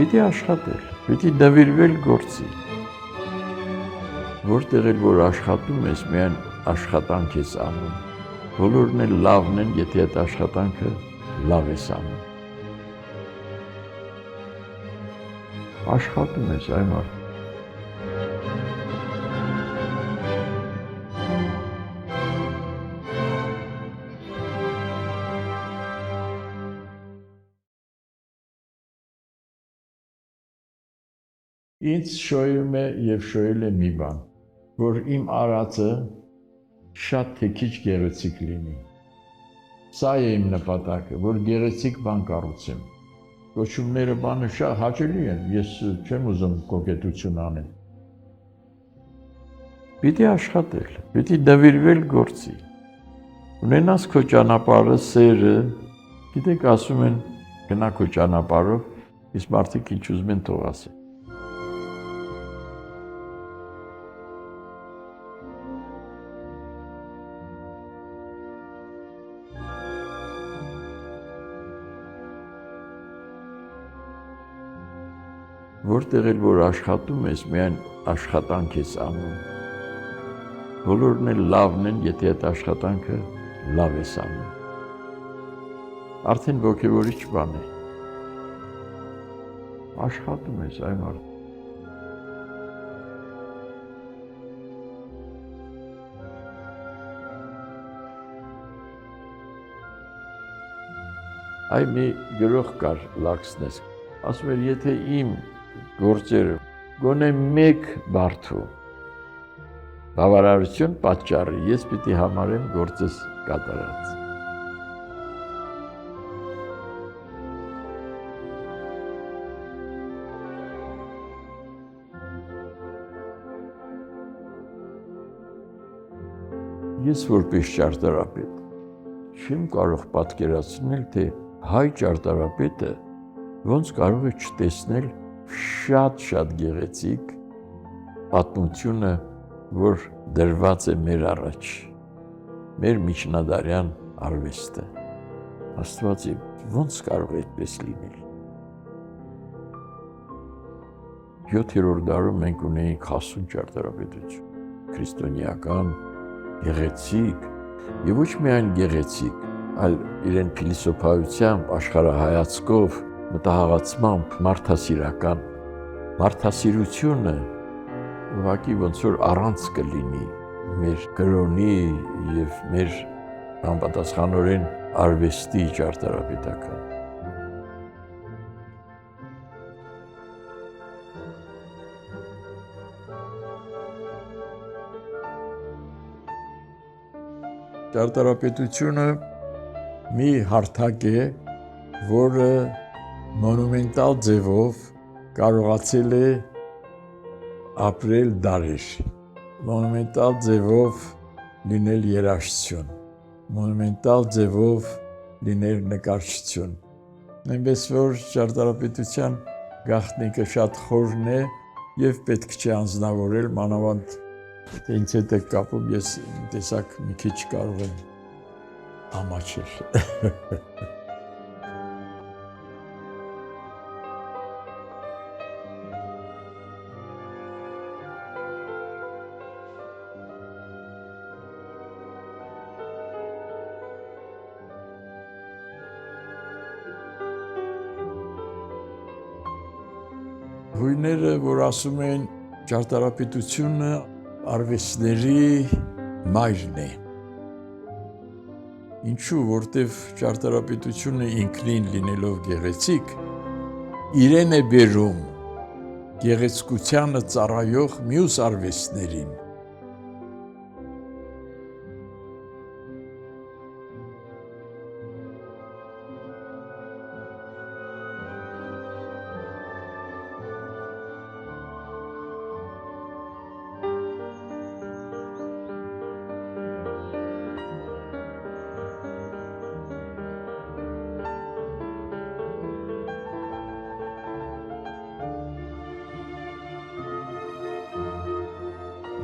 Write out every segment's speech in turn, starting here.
Պիտի աշխատել, պիտի նվիրվել գործի։ Որտեղ էլ որ աշխատում ես, միայն աշխատանք ես անում։ Բոլորն էլ լավն են, եթե այդ աշխատանքը լավ ես անում։ Աշխատում ես, այ մարդ։ Ինձ շոյում է և շոյել է մի բան, որ իմ արածը շատ թե քիչ գեղեցիկ լինի։ Սա է իմ նպատակը, որ գեղեցիկ բան կառուցեմ։ Կոչումները բանը շատ հաճելի են, ես չեմ ուզում կոկետություն անել։ Պիտի աշխատել, պիտի նվիրվել գործի։ Ունենաս քո ճանապարհը, սերը, գիտեք ասում են գնա քո ճանապարհով, իսկ մարդիկ ինչ ուզում են թող ասեն։ Որտեղ էլ որ աշխատում ես, միայն աշխատանք ես անում։ Բոլորն էլ լավն են, եթե այդ աշխատանքը լավ ես անում։ Արդեն ոգևորիչ բան է։ Աշխատում ես, այ մարդ։ Այ մի գրող կար Լաքսնես, ասում էր, եթե իմ գործերը գոնե մեկ բարդու բավարարություն պատճառի, ես պիտի համարեմ գործս կատարած։ Ես որպես ճարտարապետ չեմ կարող պատկերացնել, թե հայ ճարտարապետը ոնց կարող է չտեսնել շատ գեղեցիկ պատմությունը, որ դրված է մեր առաջ, մեր միջնադարյան արվեստը։ Աստված իմ, ոնց կարող է այդպես լինել։ 7-րդ դարում մենք ունեինք հասուն ճարտարապետություն, քրիստոնեական, գեղեցիկ, եւ ոչ միայն գեղեցիկ, այլ իրեն փիլիսոփայությամբ, աշխարհայացքով, մտահղացմամբ մարդասիրական, մարդասիրությունը ուղղակի ոնց որ առանց կլինի մեր կրոնի եւ մեր անպատասխանորեն արվեստի ճարտարապետական։ Ճարտարապետությունը մի հարթակ է, որը մոնումենտալ ձևով կարողացել է ապրել դարեր, մոնումենտալ ձևով լինել երաժշտություն, մոնումենտալ ձևով լինել նկարչություն։ Այնպես որ ճարտարապետության գաղտնիքը շատ խորն է եւ պետք չէ անձնավորել, մանավանդ թե ինձ հետ եք կապում, ես տեսակ մի քիչ կարող եմ ամաչել։ Հույները, որ ասում են ճարտարապետությունը արվեստների մայրն է։ Ինչու, որտև ճարտարապետությունը ինքնին լինելով գեղեցիկ, իրեն է բերում գեղեցկությանը ծառայող մյուս արվեստներին։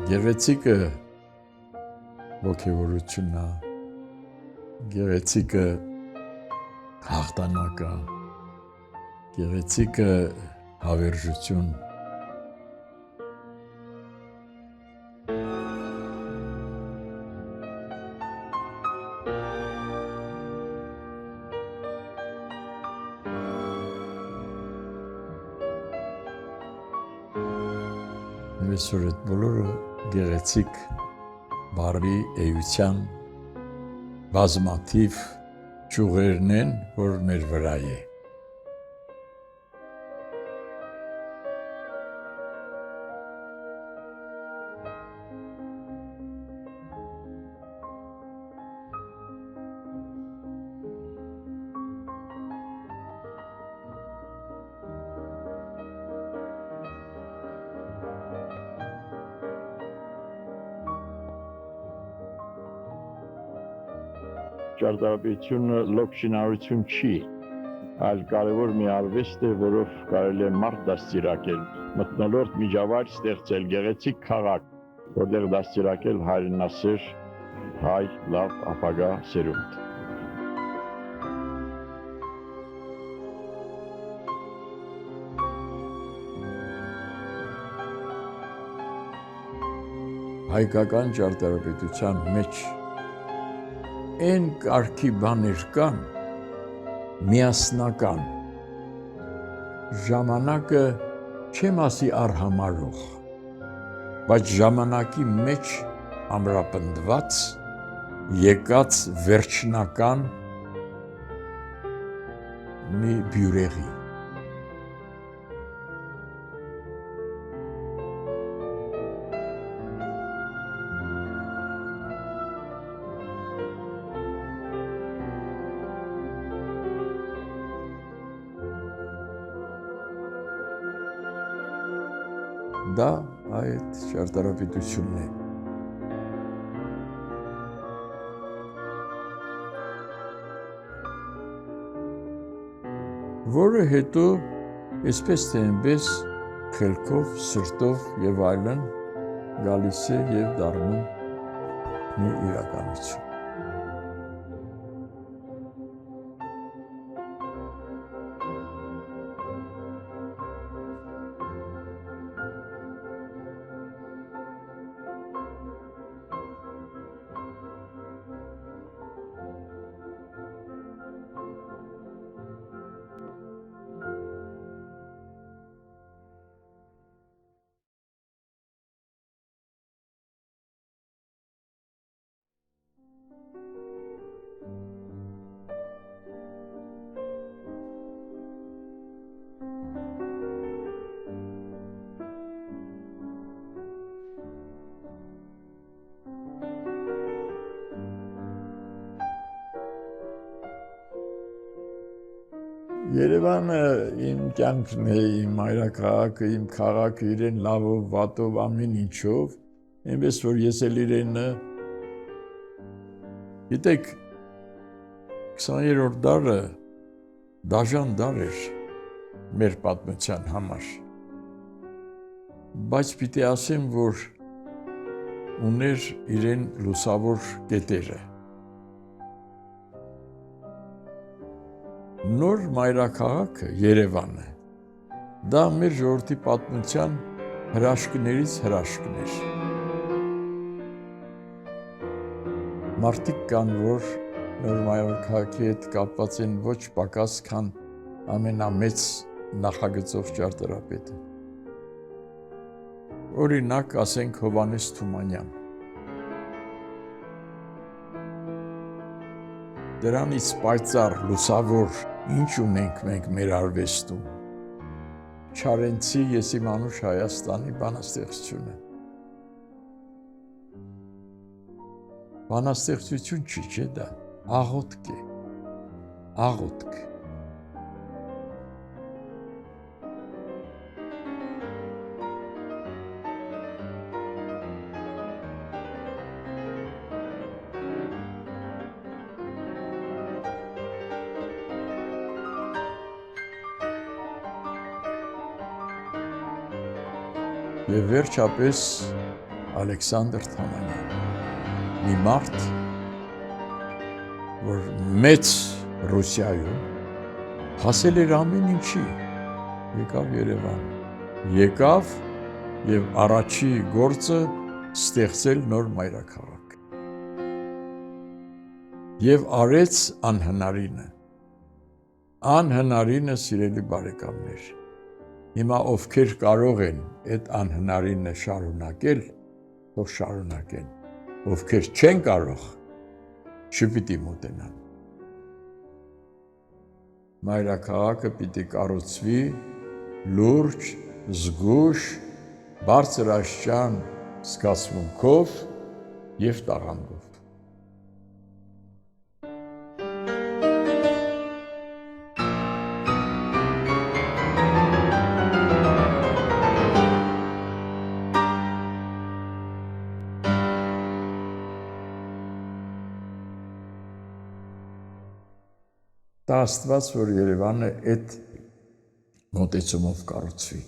Գեղեցիկը ոգևորությունն է, գեղեցիկը հաղթանակը, գեղեցիկը հավերժություն։ Այսօր այդ բոլորը գեղեցիկ բարի էության բազմաթիվ ճյուղերն են, որ մեր վրա է։ Ճարտարապետությունը լոկ շինարարություն չի, այլ կարևոր մի արվեստ է, որով կարելի է մարդ դաստիարակել, մթնոլորտ միջավայր ստեղծել, գեղեցիկ քաղաք, որտեղ դաստիարակել հայրենասեր, հայ, լավ, ապագա սերունդ։ Հայկական ճարտարապետության մեջ Այն կարգի բաներ կան, միասնական, ժամանակը չեմ ասի արհամարող, բայց ժամանակի մեջ ամրապնդված, եկած վերջնական մի բյուրեղի։ Դա այդ ճարտարապետությունն է։ Որը հետո այսպես թե այնպես խելքով, սրտով եւ այլն գալիս է եւ դառնում մի իրականություն։ Երևանը իմ կյանքն է, իմ մայրաքաղաքը, իմ քաղաքը իրեն լավով, վատով, ամեն ինչով, այնպես որ ես էլ իրեն, գիտեք, 20-րդ դարը դաժան դար էր մեր պատմության համար, բայց պիտի ասեմ, որ ուներ իրեն լուսավոր կետերը։ Նոր մայրաքաղաքը Երևանը, դա մեր ժողովրդի պատմության հրաշքներից հրաշքն էր։ Մարդիկ կան, որ նոր մայրաքաղաքի հետ կապված են ոչ պակաս, քան ամենամեծ նախագծող ճարտարապետը։ Օրինակ, ասենք Հովհաննես Թումանյան։ Դրանից պայծառ, լուսավոր ինչ ունենք մենք մեր արվեստում։ Չարենցի Եսիմանուշ Հայաստանի բանաստեղծությունը։ Բանաստեղծություն չի, չէ՞ դա, աղոթք է, աղոթք։ Եվ վերջապես Ալեքսանդր Թամանյան, մի մարդ, որ մեծ Ռուսիայում հասել էր ամեն ինչի, եկավ Երևան։ Եկավ եւ առաջի գործը ստեղծել նոր մայրաքաղաք։ Եվ արեց անհնարինը։ Անհնարինը, սիրելի բարեկամներ, հիմա ովքեր կարող են այդ անհնարինը շարունակել, թող շարունակեն, ովքեր չեն կարող, չպիտի մոտենան։ Մայրաքաղաքը պիտի կառուցվի լուրջ, զգույշ, բարձրաստիճան զգացմունքով եւ տաղանդով։ Դա Աստված, որ Երևանը այդ մոտեցումով կառուցվի։